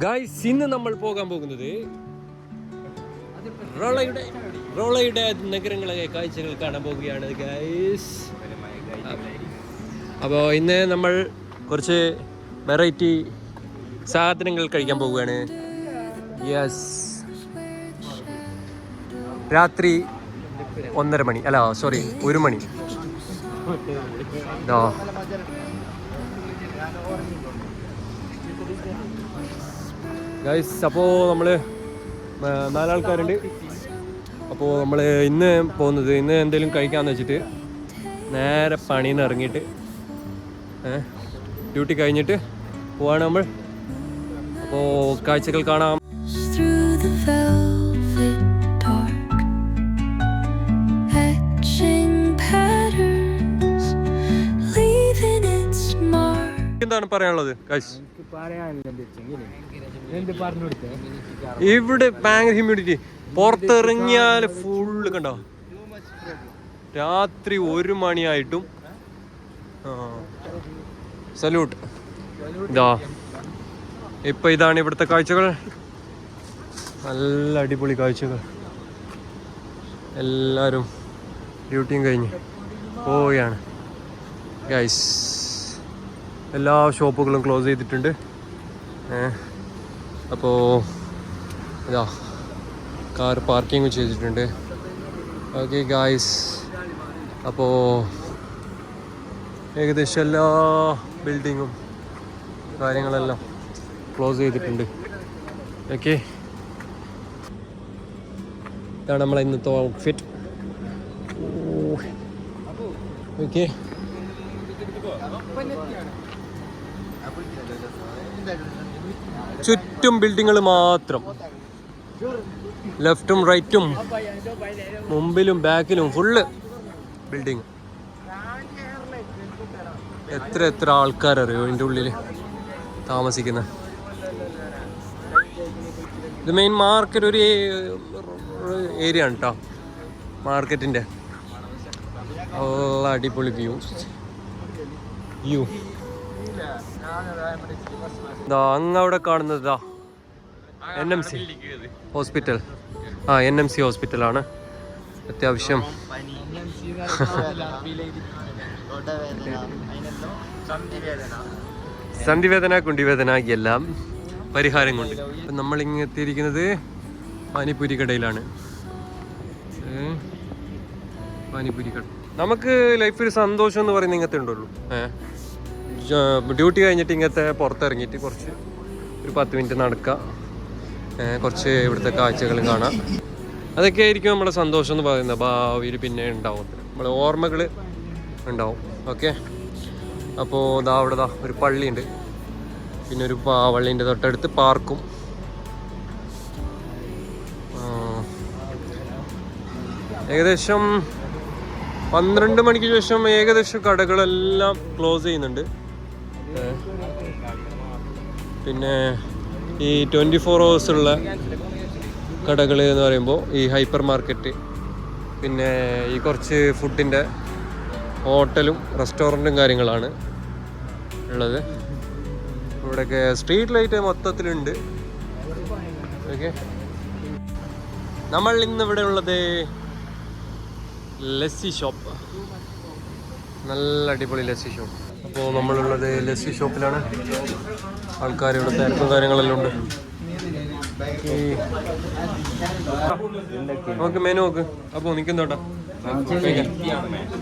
Guys, ഇന്ന് നമ്മൾ പോകാൻ പോകുന്നത് റോളയുടെ നഗരങ്ങളെ കാഴ്ചകൾ കാണാൻ പോവുകയാണ് ഗായ്സ്. അപ്പോൾ ഇന്ന് നമ്മൾ കുറച്ച് വെറൈറ്റി സാധനങ്ങൾ കഴിക്കാൻ പോവുകയാണ്. യെസ്, രാത്രി 1:30 മണി, അല്ല സോറി 1 മണി. ഗൈസ്, അപ്പോൾ നമ്മൾ 4 ആൾക്കാരുണ്ട്. അപ്പോൾ നമ്മൾ ഇന്ന് പോകുന്നത്, ഇന്ന് എന്തെങ്കിലും കഴിക്കാമെന്ന് വെച്ചിട്ട് നേരെ പണിയിൽ നിന്ന് ഇറങ്ങിയിട്ട് ഡ്യൂട്ടി കഴിഞ്ഞിട്ട് പോവാണ് നമ്മൾ. അപ്പോൾ കാഴ്ചകൾ കാണാം. എന്താണ് പറയാനുള്ളത് ഗൈസ്? ഇവിടെ ഭയങ്കര ഹ്യൂമിഡിറ്റി. പുറത്തിറങ്ങിയാൽ ഫുള്ള് കണ്ടോ, രാത്രി 1 മണിയായിട്ടും. സല്യൂട്ട്. ഇതാ ഇപ്പൊ ഇതാണ് ഇവിടുത്തെ കാഴ്ചകൾ. നല്ല അടിപൊളി കാഴ്ചകൾ. എല്ലാരും ഡ്യൂട്ടിയും കഴിഞ്ഞ് പോവുകയാണ് ഗൈസ്. എല്ലാ ഷോപ്പുകളും ക്ലോസ് ചെയ്തിട്ടുണ്ട്. അപ്പോൾ ഇതാ കാർ പാർക്കിങ് ചെയ്തിട്ടുണ്ട്. ഓക്കെ ഗായ്സ്, അപ്പോൾ ഏകദേശം എല്ലാ ബിൽഡിങ്ങും കാര്യങ്ങളെല്ലാം ക്ലോസ് ചെയ്തിട്ടുണ്ട്. ഓക്കെ, ഇതാണ് നമ്മളെ ഇന്നത്തെ ഔട്ട്ഫിറ്റ്. ഓക്കെ, ചുറ്റും ബിൽഡിങ്ങുകൾ മാത്രം, ലെഫ്റ്റും റൈറ്റും മുമ്പിലും ബാക്കിലും ഫുള്ള് ബിൽഡിങ്. എത്ര ആൾക്കാരറിയോ ഇതിൻ്റെ ഉള്ളിൽ താമസിക്കുന്നത്. ഇത് മെയിൻ മാർക്കറ്റ്, ഒരു ഏരിയ ആണ് കേട്ടോ മാർക്കറ്റിൻ്റെ. നല്ല അടിപൊളി വ്യൂ. അങ്ങവിടെ കാണുന്നത് NMC ഹോസ്പിറ്റൽ. NMC ഹോസ്പിറ്റലാണ്. അത്യാവശ്യം സന്ധിവേദന, കുണ്ടിവേദന എല്ലാം പരിഹാരം കൊണ്ട്. അപ്പം നമ്മളിങ്ങനെ എത്തിയിരിക്കുന്നത് പാനിപ്പൂരി കടയിലാണ്. പാനിപ്പൂരി കട. നമുക്ക് ലൈഫിൽ സന്തോഷം എന്ന് പറയുന്നത് ഇങ്ങനത്തെ ഉണ്ടുള്ളൂ. ഡ്യൂട്ടി കഴിഞ്ഞിട്ട് ഇങ്ങനത്തെ പുറത്തിറങ്ങിയിട്ട് ഒരു 10 മിനിറ്റ് നടക്കുക, കുറച്ച് ഇവിടുത്തെ കാഴ്ചകളും കാണാം. അതൊക്കെ ആയിരിക്കും നമ്മുടെ സന്തോഷം എന്ന് പറയുന്നത്. ഭാവിയിൽ പിന്നെ ഉണ്ടാവും, നമ്മളെ ഓർമ്മകൾ ഉണ്ടാവും. ഓക്കെ, അപ്പോൾ അവിടെ ഒരു പള്ളിയുണ്ട്, പിന്നെ ഒരു പള്ളിൻ്റെ തൊട്ടടുത്ത് പാർക്കും. ഏകദേശം 12 മണിക്ക് ശേഷം ഏകദേശം കടകളെല്ലാം ക്ലോസ് ചെയ്യുന്നുണ്ട്. പിന്നെ ഈ 24 hours ഉള്ള കടകൾ എന്ന് പറയുമ്പോൾ ഈ ഹൈപ്പർ മാർക്കറ്റ്, പിന്നെ ഈ കുറച്ച് ഫുഡിൻ്റെ ഹോട്ടലും റെസ്റ്റോറൻറ്റും കാര്യങ്ങളാണ് ഉള്ളത്. ഇവിടെയൊക്കെ സ്ട്രീറ്റ് ലൈറ്റ് മൊത്തത്തിലുണ്ട്. ഓക്കെ, നമ്മൾ ഇന്നിവിടെ ഉള്ളത് ലസ്സി ഷോപ്പ്. നല്ല അടിപൊളി ലസ്സി ഷോപ്പ്. അപ്പോൾ നമ്മളുള്ളത് ലസ്സി ഷോപ്പിലാണ്. ആൾക്കാർ ഇവിടെ തിരക്കും കാര്യങ്ങളെല്ലാം ഉണ്ട്. നോക്ക് മെനു നോക്ക്. അപ്പോൾ നിൽക്കുന്നോട്ടാ,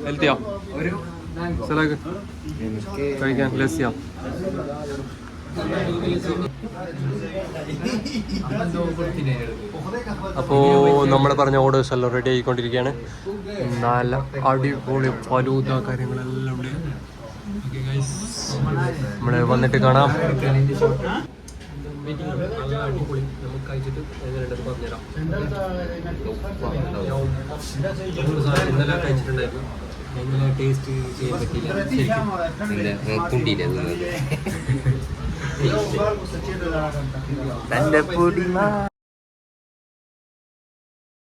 ഹെൽത്തിയാ സ്ഥലമൊക്കെ കഴിക്കാൻ ലസ്സിയാ. അപ്പോൾ നമ്മൾ പറഞ്ഞ ഓർഡേഴ്സ് എല്ലാം റെഡി ആയിക്കൊണ്ടിരിക്കുകയാണ്. നല്ല അടിപൊളി ഫലൂദ കാര്യങ്ങളെല്ലാം ഉണ്ട്. നമ്മൾ വന്നിട്ട് കാണാം. അടിപൊളി, നമുക്ക് കഴിച്ചിട്ട് എങ്ങനെയുണ്ടെന്ന് പറഞ്ഞുതരാം. ഇന്നലെ കഴിച്ചിട്ടുണ്ടായിരുന്നു, എങ്ങനെ ടേസ്റ്റ് ചെയ്യാൻ പറ്റില്ല.